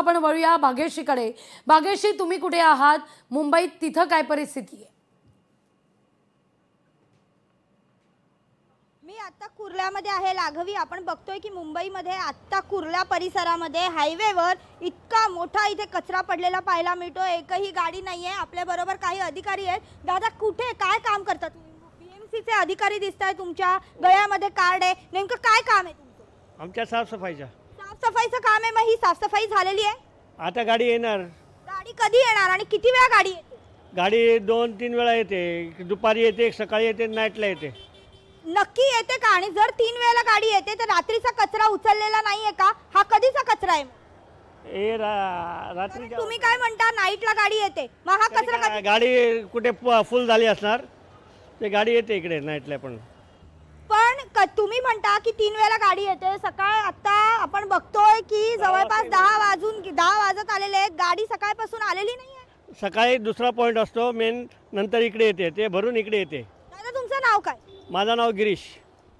आपण वळूया भाग्यश्रीकडे। भाग्यश्री, तुम्ही कुठे आहात मुंबईत, तिथं काय परिस्थिती आहे? मी आता कुर्ल्यामध्ये आहे लाघवी। आपण बघतोय की मुंबईमध्ये आता कुर्ला परिसरामध्ये हायवेवर इतका मोठा इथे कचरा पडलेला पाहायला मिळतो। एकही गाडी नाहीये। आपल्या बरोबर काही अधिकारी आहेत। दादा, कुठे काय काम करतात? बीएमसीचे अधिकारी दिसताय, तुमच्या गळ्यामध्ये कार्ड आहे, नेमकं काय काम आहे तुमचं? आमच्या साफसफाईचं काम आहे। मग ही साफसफाई झालेली आहे? आता गाडी येणार। गाडी कधी येणार आणि किती वेळा गाडी येते? गाडी 2-3 वेळा येते, दुपारी येते, सकाळी येते, नाईटला येते। नक्की येते का? आणि जर 3 वेळेला गाडी येते तर रात्रीचा कचरा उचललेला नाहीये का? हा कधीचा कचरा आहे? रात्री तुम्ही काय म्हणता, नाईटला गाडी येते, मग हा कचरा गाडी कुठे फुल झाली असणार, ते गाडी येते इकडे नाईटला पण तुम्ही म्हणता की 3 वेळेला गाडी येते सकाळ। आता आपण बघतोय की जवळपास 10 वाजत आलेले आहेत, गाडी सकाळपासून आलेली नाहीये। सकाळी दुसरा पॉइंट असतो मेन, नंतर इकडे येते, ते भरून इकडे येते। दादा, तुमचं नाव काय? माझं नाव गिरीश।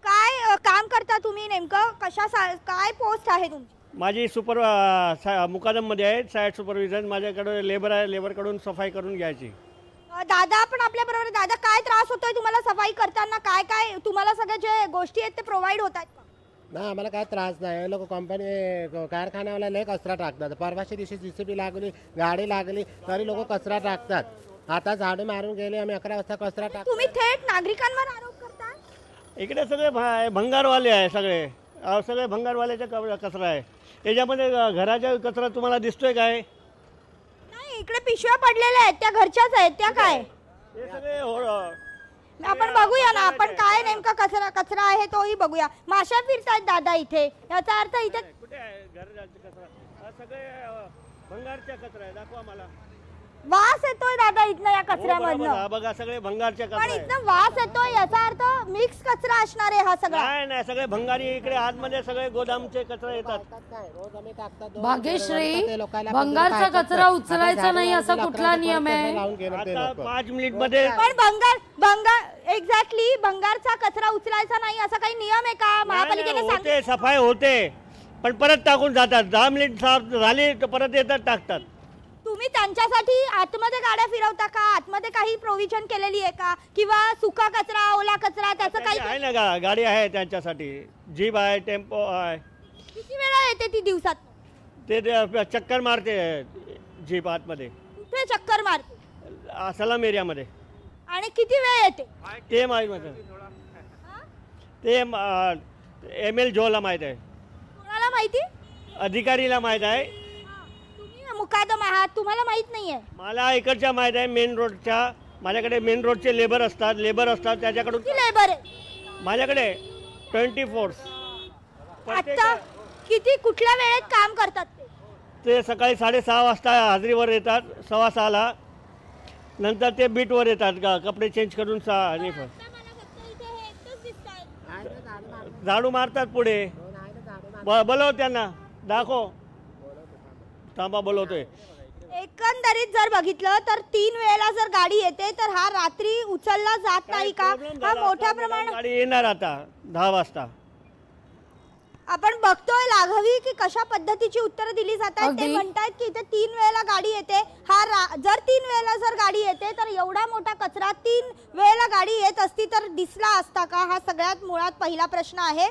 काय काम करता तुम्ही नेमकं? काय पोस्ट आहे तुमची? माझी मुकादम मध्ये आहे, साईट सुपरविजन। माझ्याकडे लेबर आहे, लेबरकडून सफाई करून घ्यायची। दादा, आपण आपल्या बरोबर। दादा, काय त्रास होतोय तुम्हाला सफाई करताना? काय काय तुम्हाला सगळ्या जे गोष्टी आहेत ते प्रोव्हाइड होत आहेत का? नाही, आम्हाला काय त्रास नाही। लोक कंपनी कारखान्यावाला लय कचरा टाकतात। परवाच्या दिवशी JCB लागली, गाडी लागली तरी लोक कचरा टाकतात। आता झाडू मारून गेले, आम्ही 11 वाजता कचरा टाकतो। तुम्ही थेट नागरिकांवर आरोप करता? इकडे सगळे भंगारवाले आहे, सगळे भंगारवाल्याचा कचरा आहे। त्याच्यामध्ये घराचा कचरा तुम्हाला दिसतोय काय? नाही, इकडे पिशव्या पडलेल्या आहेत, त्या घरच्याच आहेत, त्या काय? हे सगळे आपण बघूया ना, आपण काय नेमका कचरा आहे तोही बघूया। माशा फिरतायत दादा इथे, याचा अर्थ इथे कुठे आहे घराचा कचरा? सगळे भंगारचा कचरा आहे, दाखवा मला। वास येतोय दादा इथनं या कचऱ्यामधनं। बघा, सगळे भंगारचा कचरा पण आहे। इथनं वास येतोय, याचा अर्थ मिक्स कचरा असणार आहे हा सगळा? नाही, सगळे भंगारी इकडे आतमध्ये सगळे गोदामचे कचरा येतात। भाग्यश्री, भंगारचा कचरा उचलायचा नाही असा कुठला नियम आहे? आता 5 मिनिट मध्ये। पण एक्झॅक्टली भंगारचा कचरा उचलायचा नाही असा काही नियम आहे का? महापालिकेने सांगितले, सफाई होते पण परत टाकून जातात। 10 मिनिट साफ झाली तर परत येतात, टाकतात। तुम्ही त्यांच्यासाठी आतमध्ये गाड्या फिरवता का? आतमध्ये काही प्रोव्हिजन केलेली आहे का? किंवा सुका कचरा, ओला कचरा त्याचं काही आहे ना? गाडी आहे त्यांच्यासाठी, जीप आहे, टेम्पो आहे। किती वेळा येते ती दिवसात? ते चक्कर मारते जीप आतमध्ये। कुठे चक्कर मारते? सलाम एरियामध्ये। आणि किती वेळ येते ते माहित नाही, ते ML जोला माहित आहे। कोणाला माहिती? अधिकारीला माहित आहे। तुम्ही मुकादम आहात, तुम्हाला माहित नाहीये? मला इकडच्या माहित आहे, मेन रोडच्या। माझ्याकडे मेन रोडचे लेबर असतात, त्याच्याकडून। किती लेबर आहे माझ्याकडे? 24। आता किती कुठल्या वेळेत काम करतात ते? सकाळी 6:30 वाजता हाजरीवर येतात, 6:15ला। नंतर ते बीटवर येतात, कपडे चेंज करून झाडू मारतात पुढे। बोलव त्यांना, दाखव, थांबा बोलवतोय। एकंदरीत जर बघितलं तर 3 वेळेला जर गाडी येते तर हा रात्री उचलला जात नाही का? हा मोठ्या प्रमाणात गाडी येणार आता 10 वाजता। आपण बघतोय लाघवी की कशा पद्धतीची उत्तरं दिली जातात। ते म्हणतात की इथे 3 वेळेला गाडी येते। जर 3 वेळेला जर गाडी येते तर एवढा मोठा कचरा 3 वेळेला गाडी येत असती तर दिसला असता का? हा सगळ्यात मुळात पहिला प्रश्न आहे।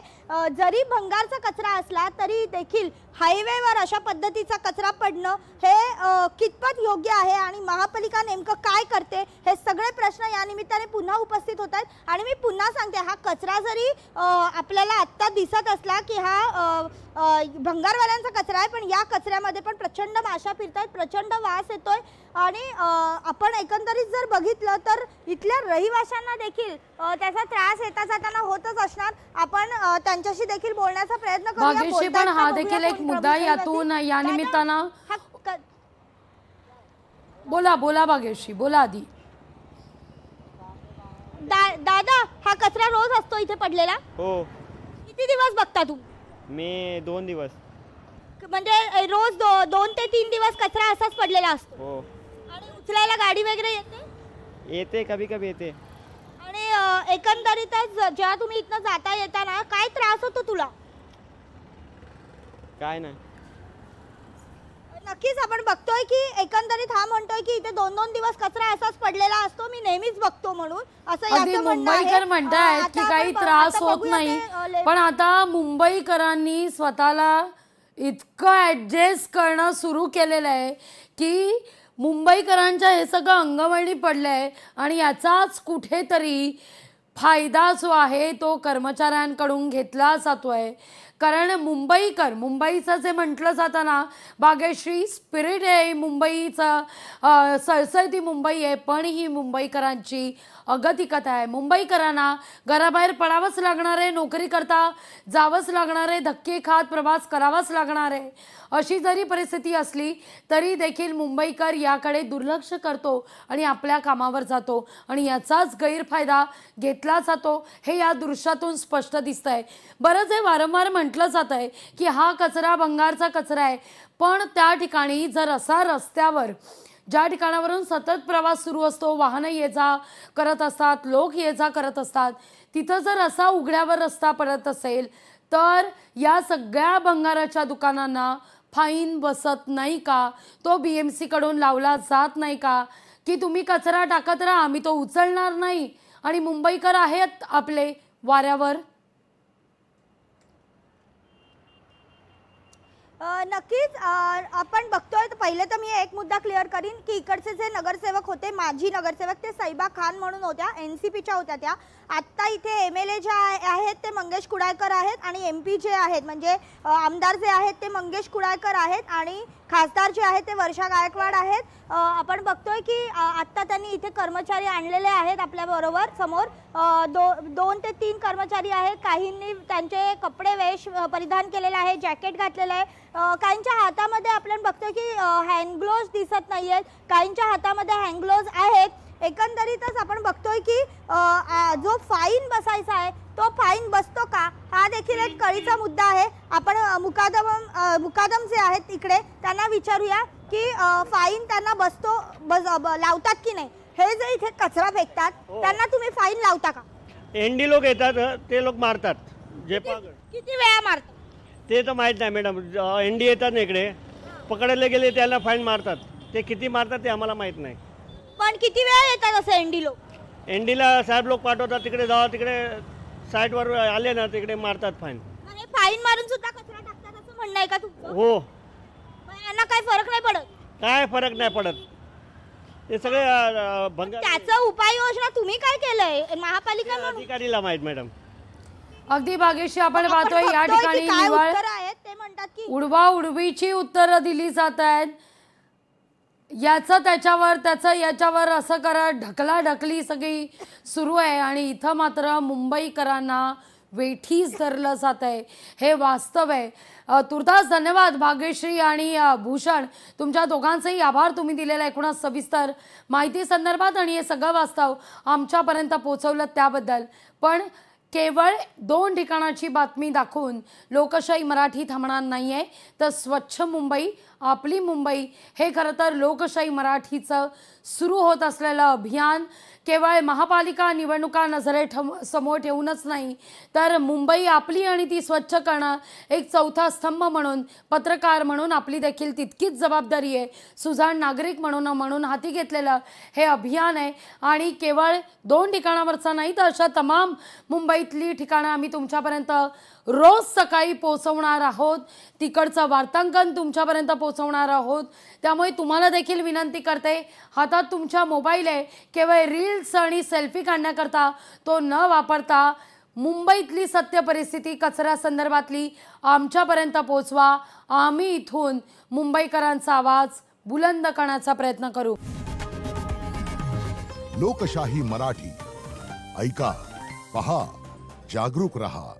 जरी भंगारचा कचरा असला तरी देखील हायवेवर अशा पद्धतीचा कचरा पडणं हे कितपत योग्य आहे आणि महापालिका नेमकं काय करते, हे सगळे प्रश्न या निमित्ताने पुन्हा उपस्थित होत आहेत। आणि मी पुन्हा सांगते, हा कचरा जरी आपल्याला आत्ता दिसत असला की हा भंगारवाल्यांचा कचरा आहे, पण या कचऱ्यामध्ये पण प्रचंड माशा फिरतात, प्रचंड वास येतोय। आणि आपण एकंदरीत जर बघितलं तर इथल्या रहिवाशांना देखील त्याचा त्रास येता जाताना होतच असणार। आपण त्यांच्याशी देखील बोलण्याचा प्रयत्न करूया। पण हा देखील एक मुद्दा यातून या निमित्तानं। बोला भाग्यश्री, बोला आधी। दादा, हा कचरा रोज असतो इथे पडलेला? हो। किती दिवस बघता तू? मी 2 दिवस। म्हणजे रोज 2 ते 3 दिवस कचरा असाच पडलेला असतो? हो। आणि उचलायला गाडी वगैरे येते? कधी येते। आणि एकंदरीतच जेव्हा तुम्ही इथनं जाता येताना काय त्रास होतो तुला? काय नाही, नक्कीच आपण बघतोय की एकंदरीत हा म्हणतोय की इथे 2-2 दिवस कचरा असाच पडलेला असतो, मी नेहमीच बघतो म्हणून असं अगदी याचं म्हणणं आहे. मुंबईकर म्हणतायत आता की आपण काही त्रास आता होत बघूया नाही, ते, पण आता मुंबईकरांनी स्वतःला इतकं ऍडजस्ट करणं सुरू केलेलं आहे की मुंबईकरांच्या हे सगळं अंगवळणी पडलंय आणि याचाच कुठेतरी फायदा जो आहे तो कर्मचाऱ्यांकडून घेतला जातोय. कारण मुंबईचं जे म्हटलं जातं ना, भाग्यश्री स्पिरिट आहे मुंबईचं, सळसळती मुंबई आहे, पण ही मुंबईकरांची अगतिकता आहे. मुंबईकरांना घराबाहेर पडावंच लागणार आहे, नोकरी करता जावंच लागणार आहे, धक्के खात प्रवास करावाच लागणार आहे. अशी जरी परिस्थिती असली तरी देखील मुंबईकर याकडे दुर्लक्ष करतो आणि आपल्या कामावर जातो आणि याचाच गैरफायदा घेतला जातो, हे या दृश्यातून स्पष्ट दिसतंय. बरंच हे वारंवार म्हटलं जात आहे की हा कचरा भंगारचा कचरा आहे, पण त्या ठिकाणी जर असा रस्त्यावर ज्या ठिकाणावरून सतत प्रवास सुरू असतो, वाहनं ये जा करत असतात, लोक ये जा करत असतात, तिथं जर असा उघड्यावर रस्ता पडत असेल तर या सगळ्या भंगाराच्या दुकानांना फाईन बसत नाही का? तो BMC कडून लावला जात नाही का की तुम्ही कचरा टाकत राहा, आम्ही तो उचलणार नाही आणि मुंबईकर आहेत आपले वाऱ्यावर? नक्कीच आपण बघतोय. तर पहिले तर मी एक मुद्दा क्लिअर करीन की इकडचे जे नगरसेवक होते, माजी नगरसेवक, ते सैबा खान म्हणून होत्या, NCPच्या होत्या त्या. आत्ता इथे MLA जे आहेत ते मंगेश कुडाळकर आहेत आणि MP जे आहेत म्हणजे आमदार जे आहेत ते मंगेश कुडाळकर आहेत आणि खासदार जे आहेत ते वर्षा गायकवाड आहेत. आपण बघतोय की आत्ता त्यांनी इथे कर्मचारी आणलेले आहेत आपल्याबरोबर समोर. 2 ते 3 कर्मचारी आहेत. काहींनी त्यांचे कपडे वेश परिधान केलेले आहे, जॅकेट घातलेलं आहे. काहींच्या हातामध्ये आपण बघतोय की हँड ग्लोव्ज दिसत नाही आहेत, काहींच्या हातामध्ये हँड ग्लोव्ज आहेत. एकंदरीतच आपण बघतोय की जो फाईन बसायचा आहे तो फाईन बसतो का, हा देखील एक कळीचा मुद्दा आहे. आपण मुकादम जे आहेत इकडे त्यांना विचारूया की फाईन त्यांना बसतो, लावतात की नाही. हे जे इथे कचरा फेकतात त्यांना तुम्ही फाईन लावता का? ND लोक येतात, ते लोक मारतात. जे किती वेळा मारतात ते तर माहीत नाही मॅडम. ND येतात ना इकडे, पकडायला गेले त्याला फाईन मारतात. ते किती मारतात ते आम्हाला माहीत नाही. पण किती वेळा येतात असे ND लोक? NDला साहेब लोक पाठवतात, तिकडे जावा, तिकडे साईटवर आले ना तिकडे मारतात फाईन. फाईन मारून सुद्धा कचरा टाकतात असं म्हणणं आहे का तुमचं? हो. यांना काही फरक नाही पडत? काय फरक नाही पडत, ते सगळे भंगार. त्याचं उपाययोजना तुम्ही काय केलंय महापालिका म्हणून? अधिकारीला माहित मॅडम. अगदी भाग्यश्री आपण पाहतोय या ठिकाणी ते म्हणतात की उडवा उडवीची उत्तरं दिली जात आहेत. याचं त्याच्यावर, त्याचं याच्यावर असं करत ढकलाढकली सगळी सुरू आहे आणि इथं मात्र मुंबईकरांना वेठीस धरलं जात आहे, हे वास्तव आहे. तुर्तास धन्यवाद भाग्यश्री आणि भूषण, तुमच्या दोघांचेही आभार. तुम्ही दिलेल्या एकूणच सविस्तर माहिती संदर्भात आणि हे सगळं वास्तव आमच्यापर्यंत पोहोचवलं त्याबद्दल. पण केवळ 2 ठिकाणाची बातमी दाखवून लोकशाही मराठी थांबणार नाही आहे. तर स्वच्छ मुंबई, आपली मुंबई हे खरं तर लोकशाही मराठीचं सुरू होत असलेलं अभियान केवळ महापालिका निवडणुका समोर ठेवूनच नाही, तर मुंबई आपली आणि ती स्वच्छ करणं एक चौथा स्तंभ म्हणून, पत्रकार म्हणून आपली देखील तितकीच जबाबदारी आहे. सुजाण नागरिक म्हणून हाती घेतलेलं हे अभियान आहे आणि केवळ 2 ठिकाणावरचं नाही तर अशा तमाम मुंबईतली ठिकाणं आम्ही तुमच्यापर्यंत रोज सकाळी पोहोचवणार आहोत. तिकडचं वार्तांकन तुमच्यापर्यंत पोहोचवणार आहोत. त्यामुळे तुम्हाला देखील विनंती करते, हातात तुमच्या मोबाईल आहे, केवळ रील्स आणि सेल्फी काढण्याकरता तो न वापरता मुंबईतली सत्य परिस्थिती कचऱ्यासंदर्भातली आमच्यापर्यंत पोहोचवा. आम्ही इथून मुंबईकरांचा आवाज बुलंद करण्याचा प्रयत्न करू. लोकशाही मराठी ऐका, पहा, जागरूक रहा.